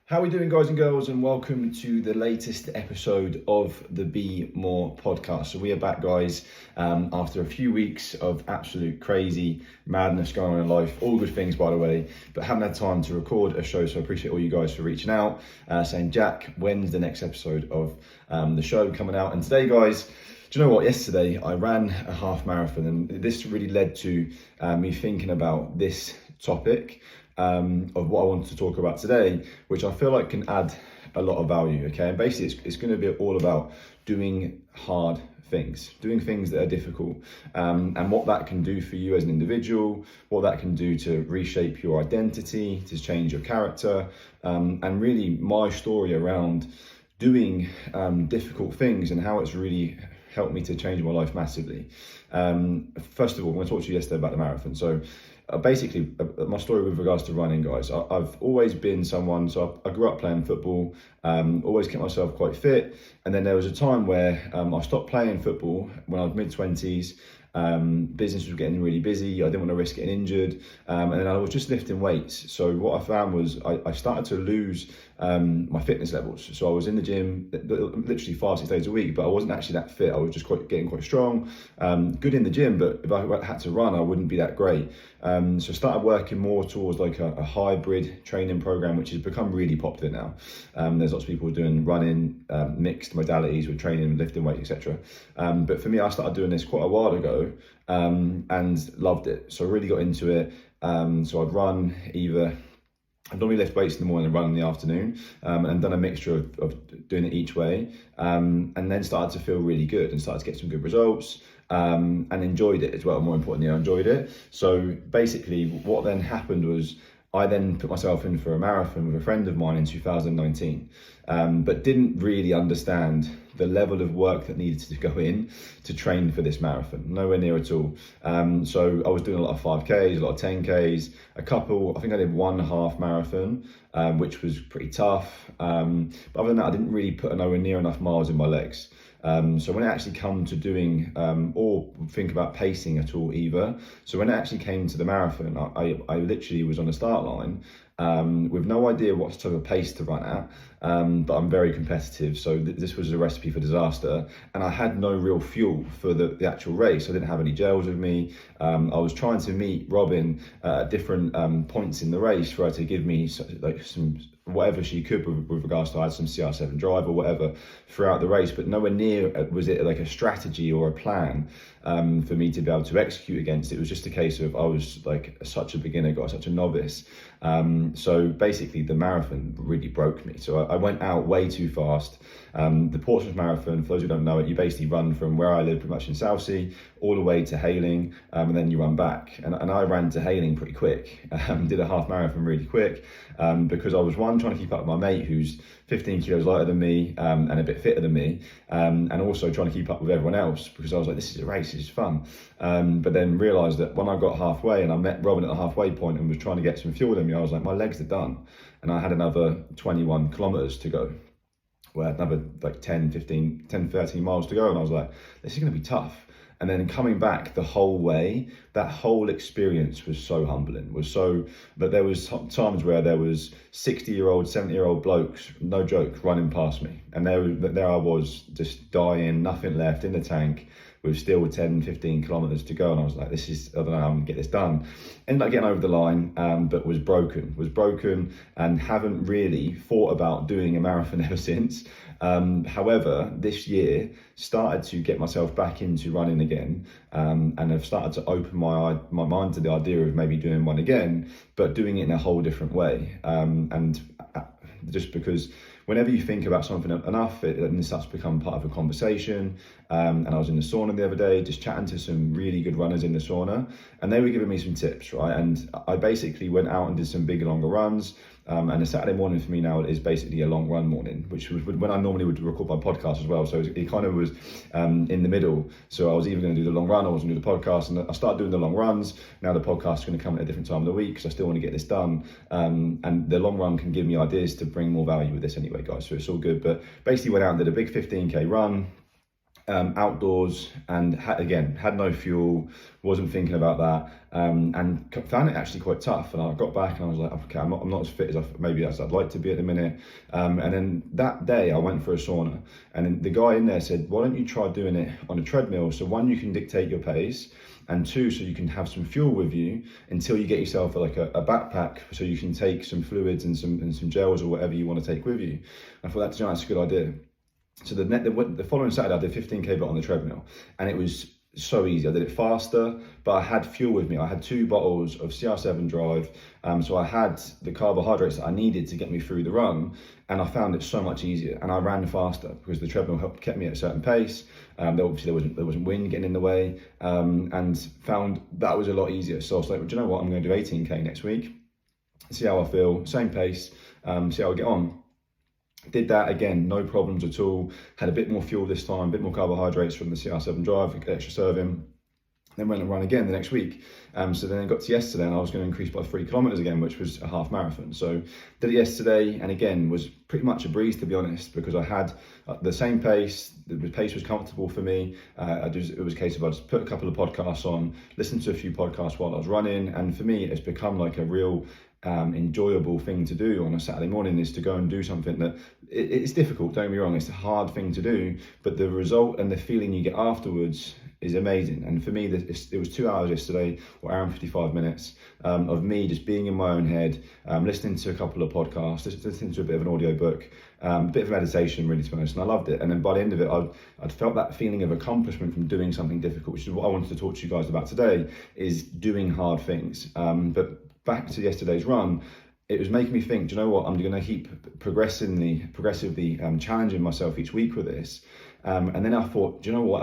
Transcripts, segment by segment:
How are we doing, guys and girls, and welcome to the latest episode of the Be More podcast. So we are back, guys, after a few weeks of absolute crazy madness going on in life. All good things, by the way, but haven't had time to record a show, so I appreciate all you guys for reaching out, saying, Jack, when's the next episode of the show coming out? And today, guys, do you know what? Yesterday, I ran a half marathon, and this really led to me thinking about this topic of what I wanted to talk about today, which I feel like can add a lot of value. Okay, and basically it's going to be all about doing hard things, doing things that are difficult, and what that can do for you as an individual, what that can do to reshape your identity, to change your character, and really my story around doing difficult things and how it's really helped me to change my life massively. First of all, I'm going to talk to you yesterday about the marathon. So basically, my story with regards to running, guys, I've always been someone, so I grew up playing football, always kept myself quite fit. And then there was a time where I stopped playing football when I was mid-20s. Business was getting really busy. I didn't want to risk getting injured. And then I was just lifting weights. So what I found was I started to lose my fitness levels. So I was in the gym literally 5-6 days a week, but I wasn't actually that fit. I was just getting quite strong, good in the gym, but if I had to run, I wouldn't be that great. So I started working more towards like a hybrid training program, which has become really popular now. There's lots of people doing running, mixed modalities with training, lifting weights, etc. But for me, I started doing this quite a while ago and loved it. So I really got into it. So I'd normally lift weights in the morning and run in the afternoon, and done a mixture of doing it each way, and then started to feel really good and started to get some good results, and enjoyed it as well. More importantly, I enjoyed it. So basically what then happened was I then put myself in for a marathon with a friend of mine in 2019, but didn't really understand the level of work that needed to go in to train for this marathon, nowhere near at all. So I was doing a lot of 5Ks, a lot of 10Ks, I think I did one half marathon, which was pretty tough. But other than that, I didn't really put nowhere near enough miles in my legs. So when it actually come to doing, or think about pacing at all either, so when it actually came to the marathon, I literally was on the start line, with no idea what type of pace to run at, but I'm very competitive, so this was a recipe for disaster, and I had no real fuel for the actual race. I didn't have any gels with me. I was trying to meet Robin at different points in the race for her to give me some whatever she could with regards to, I had some CR7 drive or whatever throughout the race, but nowhere near was it like a strategy or a plan for me to be able to execute against. It was just a case of I was like such a beginner, such a novice. So basically the marathon really broke me. So I went out way too fast. The Portsmouth Marathon, for those who don't know it, you basically run from where I live, pretty much in Southsea, all the way to Hayling, and then you run back. And I ran to Hayling pretty quick, did a half marathon really quick, because I was trying to keep up with my mate who's 15 kilos lighter than me, and a bit fitter than me, and also trying to keep up with everyone else, because I was like, this is a race, this is fun. But then realised that when I got halfway and I met Robin at the halfway point and was trying to get some fuel in me, I was like, my legs are done. And I had another 21 kilometres to go. Well, another like 10, 13 miles to go. And I was like, this is going to be tough. And then coming back the whole way, that whole experience was so humbling, but there was times where there was 60-year-old, 70-year-old blokes, no joke, running past me. And there I was just dying, nothing left in the tank, with still 10, 15 kilometers to go. And I was like, I don't know how I'm gonna get this done. Ended up getting over the line, but was broken and haven't really thought about doing a marathon ever since. However, this year started to get myself back into running again, and have started to open my mind to the idea of maybe doing one again, but doing it in a whole different way. And just because whenever you think about something enough, it starts to become part of a conversation. And I was in the sauna the other day, just chatting to some really good runners in the sauna, and they were giving me some tips, right? And I basically went out and did some bigger, longer runs. And a Saturday morning for me now is basically a long run morning, which was when I normally would record my podcast as well. So it kind of was in the middle. So I was either going to do the long run or I was going to do the podcast. And I started doing the long runs. Now the podcast is going to come at a different time of the week because I still want to get this done. And the long run can give me ideas to bring more value with this anyway, guys. So it's all good. But basically went out and did a big 15K run. outdoors, and had no fuel, wasn't thinking about that, and found it actually quite tough. And I got back and I was like, okay, I'm not as fit as I'd like to be at the minute. And then that day I went for a sauna, and then the guy in there said, why don't you try doing it on a treadmill? So one, you can dictate your pace, and two, so you can have some fuel with you until you get yourself like a backpack, so you can take some fluids and some gels or whatever you want to take with you. I thought that's a good idea. So the following Saturday I did 15k on the treadmill, and it was so easy. I did it faster, but I had fuel with me. I had 2 bottles of CR7 Drive, so I had the carbohydrates that I needed to get me through the run, and I found it so much easier. And I ran faster because the treadmill kept me at a certain pace. Obviously there wasn't wind getting in the way, and found that was a lot easier. So I was like, well, do you know what? I'm going to do 18k next week. See how I feel. Same pace. See how I get on. Did that again, no problems at all. Had a bit more fuel this time, a bit more carbohydrates from the CR7 Drive, extra serving. Then went and run again the next week. So then I got to yesterday and I was going to increase by 3 kilometers again, which was a half marathon. So did it yesterday, and again was pretty much a breeze, to be honest, because I had the same pace. The pace was comfortable for me. It was a case of I just put a couple of podcasts on, listened to a few podcasts while I was running, and for me it's become like a real enjoyable thing to do on a Saturday morning, is to go and do something that it's difficult, don't get me wrong, it's a hard thing to do, but the result and the feeling you get afterwards is amazing. And for me, it was 2 hours yesterday, or hour and 55 minutes, of me just being in my own head, listening to a couple of podcasts, listening to a bit of an audio book, a bit of meditation, really, to be honest, and I loved it. And then by the end of it, I'd felt that feeling of accomplishment from doing something difficult, which is what I wanted to talk to you guys about today, is doing hard things. But back to yesterday's run, it was making me think, do you know what, I'm going to keep progressively challenging myself each week with this. And then I thought, do you know what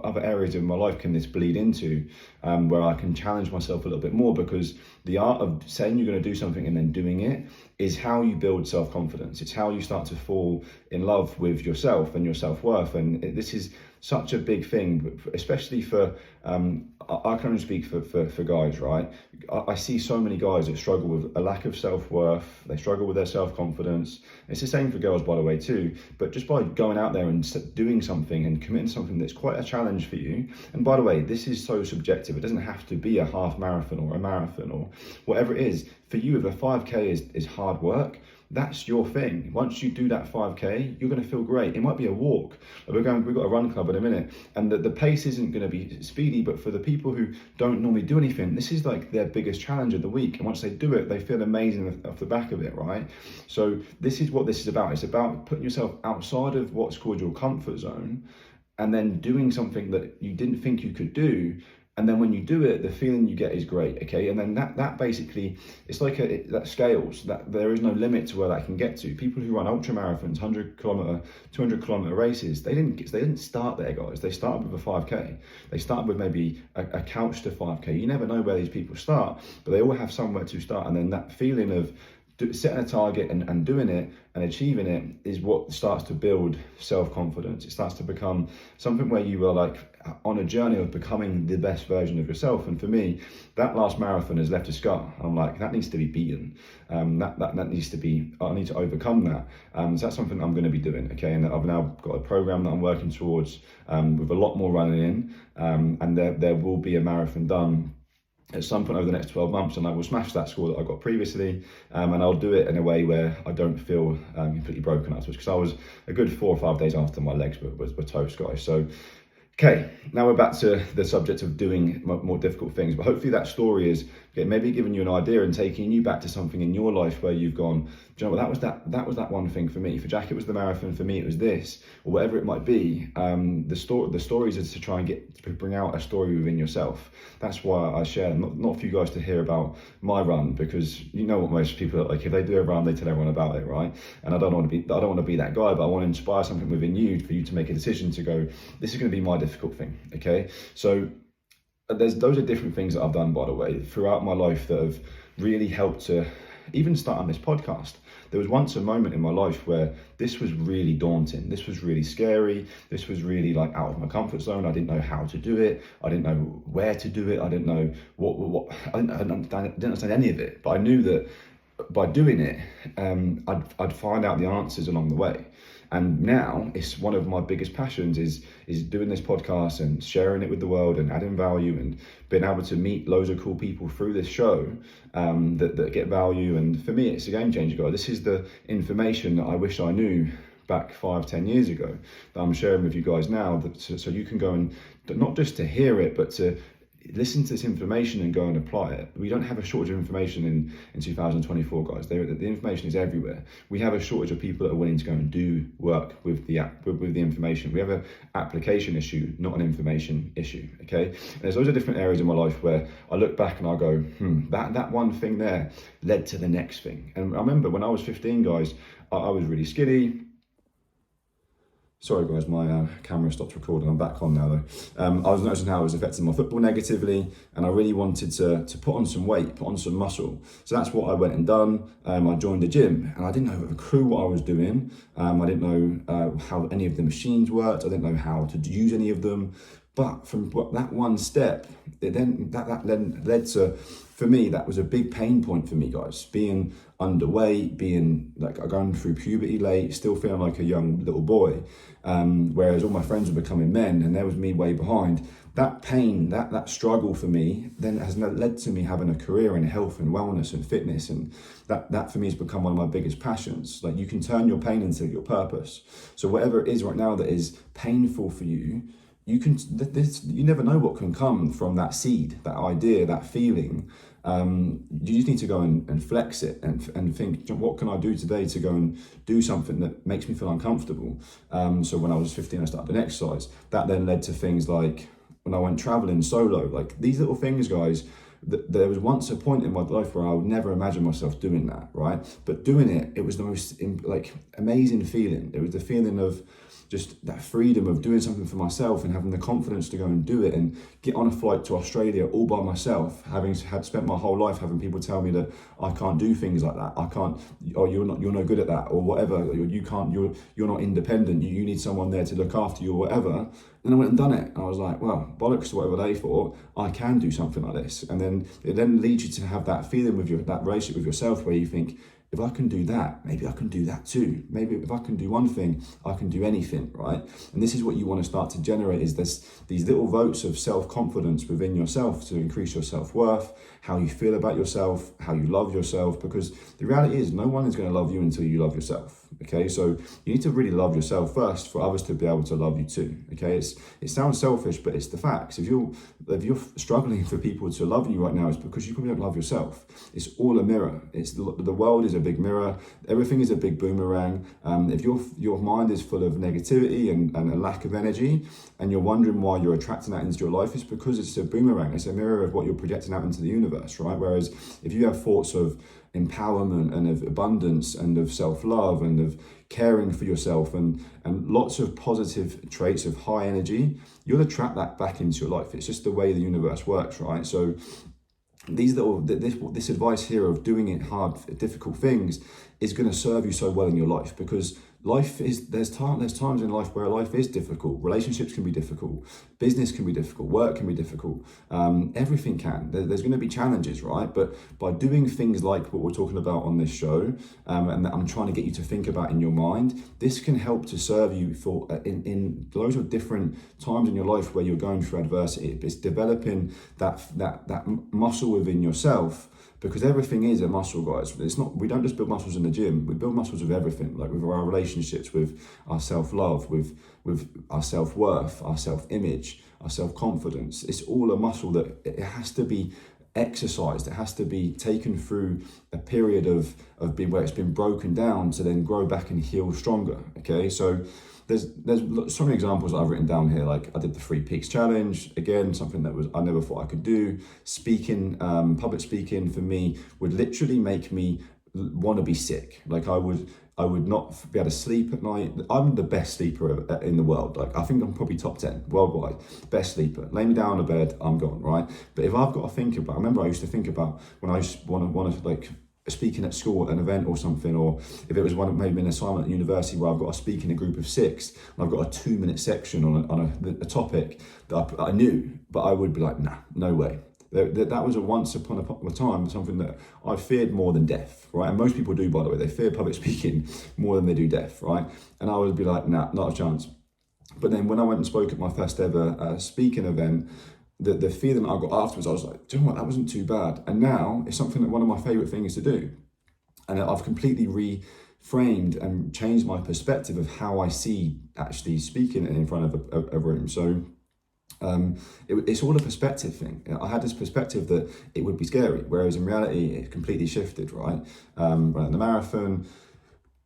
other areas of my life can this bleed into, where I can challenge myself a little bit more? Because the art of saying you're going to do something and then doing it is how you build self-confidence. It's how you start to fall in love with yourself and your self-worth. And this is such a big thing, especially for, I can only speak for guys, right? I see so many guys that struggle with a lack of self-worth. They struggle with their self-confidence. It's the same for girls, by the way, too. But just by going out there and doing something and committing something that's quite a challenge for you. And by the way, this is so subjective. It doesn't have to be a half marathon or a marathon or whatever it is. For you, if a 5K is hard work, that's your thing. Once you do that 5K, you're going to feel great. It might be a walk. We've got a run club in a minute, and the pace isn't going to be speedy, but for the people who don't normally do anything, this is like their biggest challenge of the week. And once they do it, they feel amazing off the back of it, right? So this is what this is about. It's about putting yourself outside of what's called your comfort zone, and then doing something that you didn't think you could do. And then when you do it, the feeling you get is great, okay? And then that basically, it's like that scales, that there is no limit to where that can get to. People who run ultra marathons, 100 kilometer, 200 kilometer races, they didn't start there, guys. They started with a 5K. They started with maybe a couch to 5K. You never know where these people start, but they all have somewhere to start. And then that feeling of setting a target and doing it and achieving it is what starts to build self-confidence. It starts to become something where you are like on a journey of becoming the best version of yourself. And for me, that last marathon has left a scar. I'm like, that needs to be beaten. That needs to be, I need to overcome that. So that's something I'm going to be doing, okay? And I've now got a program that I'm working towards, with a lot more running in, and there will be a marathon done at some point over the next 12 months, and I will smash that score that I got previously, and I'll do it in a way where I don't feel completely broken afterwards, because I was a good 4 or 5 days after my legs were toast, guys. So okay, now we're back to the subject of doing more difficult things, but hopefully that story is maybe giving you an idea and taking you back to something in your life where you've gone, do you know what, that was that one thing for me. For Jack, it was the marathon. For me, it was this, or whatever it might be. The stories is to try and bring out a story within yourself. That's why I share them, not for you guys to hear about my run, because you know what most people are like. If they do a run, they tell everyone about it, right? And I don't want to be that guy, but I want to inspire something within you for you to make a decision to go, this is going to be my difficult thing, okay? So those are different things that I've done, by the way, throughout my life that have really helped to even start on this podcast. There was once a moment in my life where this was really daunting. This was really scary. This was really like out of my comfort zone. I didn't know how to do it. I didn't know where to do it. I didn't know what I didn't understand any of it. But I knew that by doing it, I'd find out the answers along the way. And now it's one of my biggest passions is doing this podcast and sharing it with the world and adding value and being able to meet loads of cool people through this show that get value. And for me, it's a game changer, guys. This is the information that I wish I knew back 5-10 years ago that I'm sharing with you guys now, so you can go and not just to hear it, but to listen to this information and go and apply it. We don't have a shortage of information in 2024, guys. The information is everywhere. We have a shortage of people that are willing to go and do work with the information. We have an application issue, not an information issue. Okay, and there's loads of different areas in my life where I look back and I go, that one thing there led to the next thing. And I remember when I was 15, guys, I was really skinny. Sorry guys, my camera stopped recording. I'm back on now though. I was noticing how it was affecting my football negatively, and I really wanted to put on some weight, put on some muscle. So that's what I went and done. I joined the gym, and I didn't have a clue what I was doing. I didn't know how any of the machines worked. I didn't know how to use any of them. But from that one step, that led to, for me, that was a big pain point for me, guys. Being underweight, being like going through puberty late, still feeling like a young little boy, whereas all my friends were becoming men, and there was me way behind. That pain, that struggle for me, then has led to me having a career in health and wellness and fitness, and that for me has become one of my biggest passions. Like, you can turn your pain into your purpose. So whatever it is right now that is painful for you, you never know what can come from that seed, that idea, that feeling. You just need to go and flex it and think, what can I do today to go and do something that makes me feel uncomfortable? So when I was 15, I started an exercise. That then led to things like when I went traveling solo. Like, these little things, guys, there was once a point in my life where I would never imagine myself doing that, right? But doing it, it was the most amazing feeling. It was the feeling of just that freedom of doing something for myself and having the confidence to go and do it and get on a flight to Australia all by myself, having spent my whole life having people tell me that I can't do things like that. I can't, or you're no good at that, or whatever. You can't, you're not independent. You need someone there to look after you or whatever. And I went and done it. And I was like, well, bollocks to whatever they thought. I can do something like this. And then it then leads you to have that feeling with that relationship with yourself where you think, if I can do that, maybe I can do that too. Maybe if I can do one thing, I can do anything, right? And this is what you want to start to generate, is these little votes of self-confidence within yourself to increase your self-worth, how you feel about yourself, how you love yourself, because the reality is no one is going to love you until you love yourself, okay? So you need to really love yourself first for others to be able to love you too, okay? It sounds selfish, but it's the facts. If you're struggling for people to love you right now, it's because you probably don't love yourself. It's all a mirror. It's the world is a big mirror. Everything is a big boomerang. If your mind is full of negativity and a lack of energy, and you're wondering why you're attracting that into your life, it's because it's a boomerang. It's a mirror of what you're projecting out into the universe, right? Whereas if you have thoughts of empowerment and of abundance and of self-love and of caring for yourself and lots of positive traits of high energy, you'll attract that back into your life. It's just the way the universe works, right? So this advice here of doing it hard, difficult things is going to serve you so well in your life, because there's times in life where life is difficult. Relationships can be difficult, business can be difficult, work can be difficult, everything can. There's going to be challenges, right? But by doing things like what we're talking about on this show, and that I'm trying to get you to think about in your mind, this can help to serve you for in loads of different times in your life where you're going through adversity. It's developing that muscle within yourself. Because everything is a muscle, guys. We don't just build muscles in the gym. We build muscles with everything, like with our relationships, with our self-love, with our self-worth, our self-image, our self-confidence. It's all a muscle that it has to be exercised. It has to be taken through a period of being where it's been broken down to then grow back and heal stronger. Okay, so there's so many examples that I've written down here. Like, I did the 3 Peaks Challenge, again, something that I never thought I could do. Speaking, public speaking for me would literally make me want to be sick. Like, I would not be able to sleep at night. I'm the best sleeper in the world. Like, I think I'm probably top 10 worldwide, best sleeper. Lay me down on the bed, I'm gone, right? But if I've got to think about, I remember I used to think about when I used to want to like speaking at school at an event or something, or if it was maybe an assignment at university where I've got to speak in a group of 6 and I've got a 2-minute section on a topic that I knew, but I would be like, nah, no way. That was a once upon a time something that I feared more than death, right? And most people do, by the way. They fear public speaking more than they do death, right? And I would be like, nah, not a chance. But then when I went and spoke at my first ever speaking event, the feeling that I got afterwards, I was like, do you know what, that wasn't too bad. And now it's something that one of my favourite things to do. And I've completely reframed and changed my perspective of how I see actually speaking in front of a room. So it's all a perspective thing. I had this perspective that it would be scary, whereas in reality, it completely shifted, right? Running the marathon,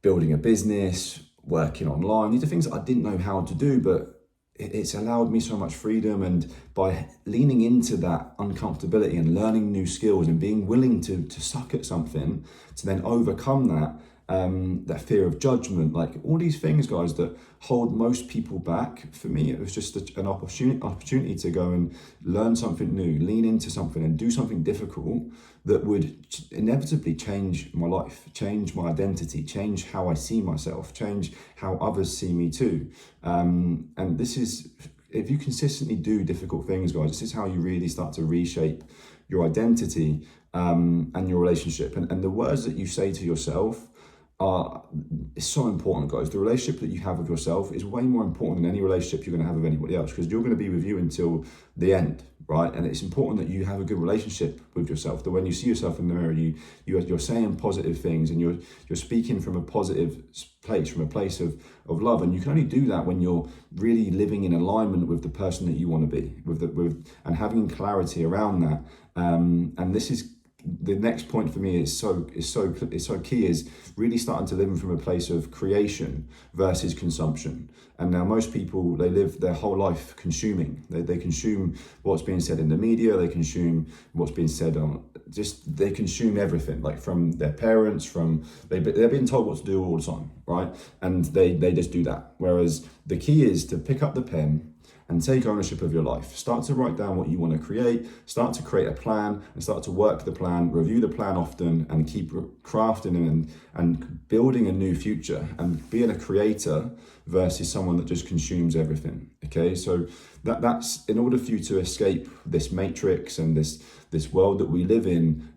building a business, working online. These are things that I didn't know how to do, but it's allowed me so much freedom. And by leaning into that uncomfortability and learning new skills and being willing to suck at something, to then overcome that fear of judgment, like all these things, guys, that hold most people back. For me, it was just an opportunity to go and learn something new, lean into something and do something difficult that would inevitably change my life, change my identity, change how I see myself, change how others see me too. And this is, if you consistently do difficult things, guys, this is how you really start to reshape your identity and your relationship. And the words that you say to yourself it's so important, guys. The relationship that you have with yourself is way more important than any relationship you're going to have with anybody else, because you're going to be with you until the end, right? And it's important that you have a good relationship with yourself, that when you see yourself in the mirror, you're saying positive things and you're speaking from a positive place, from a place of love. And you can only do that when you're really living in alignment with the person that you want to be, and having clarity around that. And this is the next point for me is so key, is really starting to live from a place of creation versus consumption. And now most people, they live their whole life consuming. They consume what's being said in the media, they consume what's being said they consume everything, like from their parents, they're being told what to do all the time, right? And they just do that. Whereas the key is to pick up the pen and take ownership of your life. Start to write down what you want to create, start to create a plan, and start to work the plan, review the plan often, and keep crafting and building a new future, and being a creator versus someone that just consumes everything, okay? So that's in order for you to escape this matrix and this world that we live in,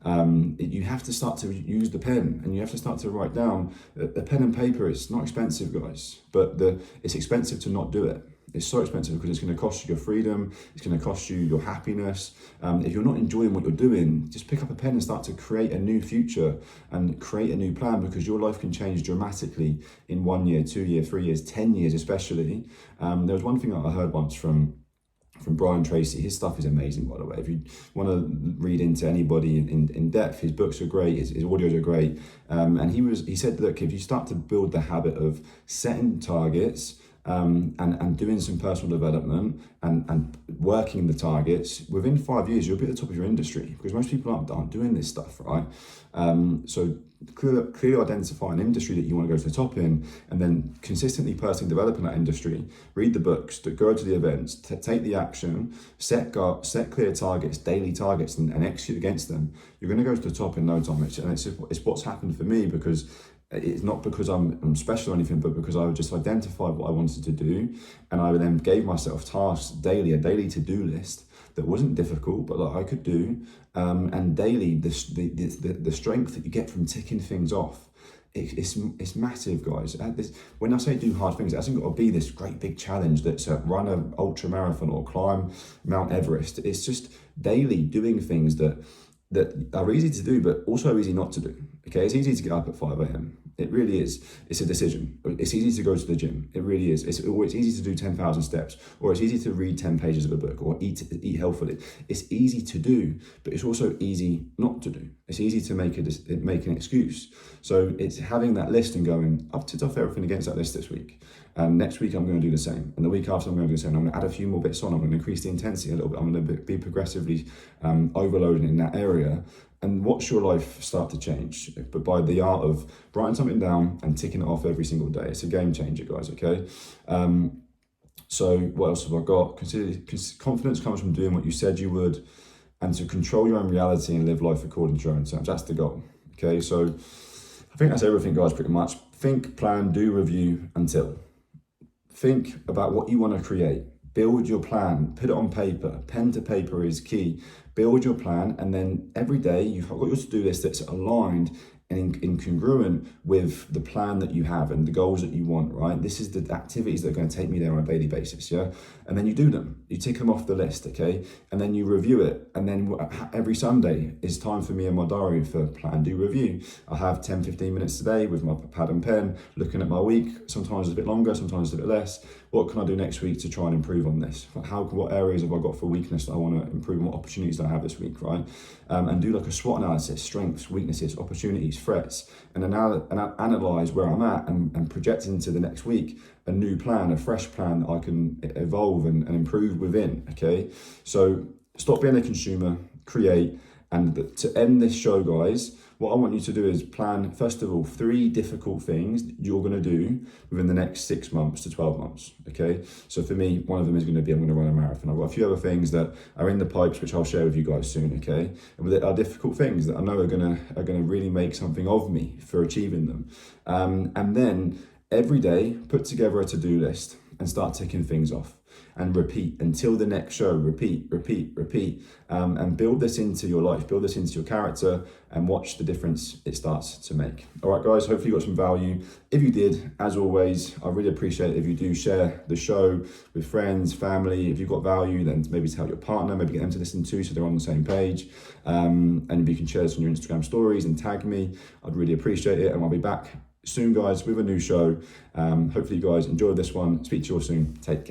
you have to start to use the pen, and you have to start to write down. The pen and paper is not expensive, guys, but it's expensive to not do it. It's so expensive because it's going to cost you your freedom, it's going to cost you your happiness. If you're not enjoying what you're doing, just pick up a pen and start to create a new future and create a new plan, because your life can change dramatically in 1 year, 2 years, 3 years, 10 years especially. There was one thing that I heard once from Brian Tracy. His stuff is amazing, by the way. If you want to read into anybody in depth, his books are great, his audios are great. And he said, look, if you start to build the habit of setting targets, and doing some personal development and working the targets, within 5 years you'll be at the top of your industry, because most people aren't doing this stuff, right? So clearly identify an industry that you want to go to the top in, and then consistently personally developing that industry. Read the books, go to the events, take the action, set clear targets, daily targets, and execute against them. You're going to go to the top in no time. It's what's happened for me, because it's not because I'm special or anything, but because I just identified what I wanted to do, and I then gave myself tasks daily, a daily to-do list that wasn't difficult, but that I could do. And daily, the strength that you get from ticking things off, it's massive, guys. When I say do hard things, it hasn't got to be this great big challenge that's run an ultra marathon or climb Mount Everest. It's just daily doing things that are easy to do, but also easy not to do. Okay, it's easy to get up at 5 a.m. It really is. It's a decision. It's easy to go to the gym. It really is. It's easy to do 10,000 steps, or it's easy to read 10 pages of a book, or eat healthily. It's easy to do, but it's also easy not to do. It's easy to make an excuse. So it's having that list and going, I've ticked off everything against that list this week. And next week I'm going to do the same. And the week after I'm going to do the same. I'm going to add a few more bits on. I'm going to increase the intensity a little bit. I'm going to be progressively overloading in that area. And watch your life start to change, but by the art of writing something down and ticking it off every single day. It's a game changer, guys, okay? So what else have I got? Confidence comes from doing what you said you would, and to control your own reality and live life according to your own terms. That's the goal, okay? So I think that's everything, guys, pretty much. Think, plan, do, review, until. Think about what you want to create. Build your plan, put it on paper. Pen to paper is key. Build your plan, and then every day you've got your to-do list that's aligned and congruent with the plan that you have and the goals that you want, right? This is the activities that are going to take me there on a daily basis, yeah? And then you do them, you tick them off the list, okay? And then you review it. And then every Sunday is time for me in my diary for plan, do, review. I have 10, 15 minutes today with my pad and pen, looking at my week. Sometimes it's a bit longer, sometimes it's a bit less. What can I do next week to try and improve on this? What areas have I got for weakness that I want to improve on? What opportunities do I have this week, right? And do like a SWOT analysis, strengths, weaknesses, opportunities, threats, and analyze where I'm at and project into the next week a new plan, a fresh plan that I can evolve and improve within, okay? So stop being a consumer, create. And to end this show, guys, what I want you to do is plan, first of all, 3 difficult things you're going to do within the next 6 months to 12 months, okay? So for me, one of them is going to be I'm going to run a marathon. I've got a few other things that are in the pipes, which I'll share with you guys soon, okay? And they are difficult things that I know are going to really make something of me for achieving them. And then every day, put together a to-do list and start ticking things off. And repeat until the next show. Repeat, and build this into your life, build this into your character, and watch the difference it starts to make. All right, guys, hopefully you got some value. If you did, as always, I really appreciate it if you do share the show with friends, family. If you've got value, then maybe tell your partner, maybe get them to listen too, so they're on the same page. And if you can share this on your Instagram stories and tag me, I'd really appreciate it. And I'll be back soon, guys, with a new show. Hopefully you guys enjoyed this one. Speak to you all soon. Take care.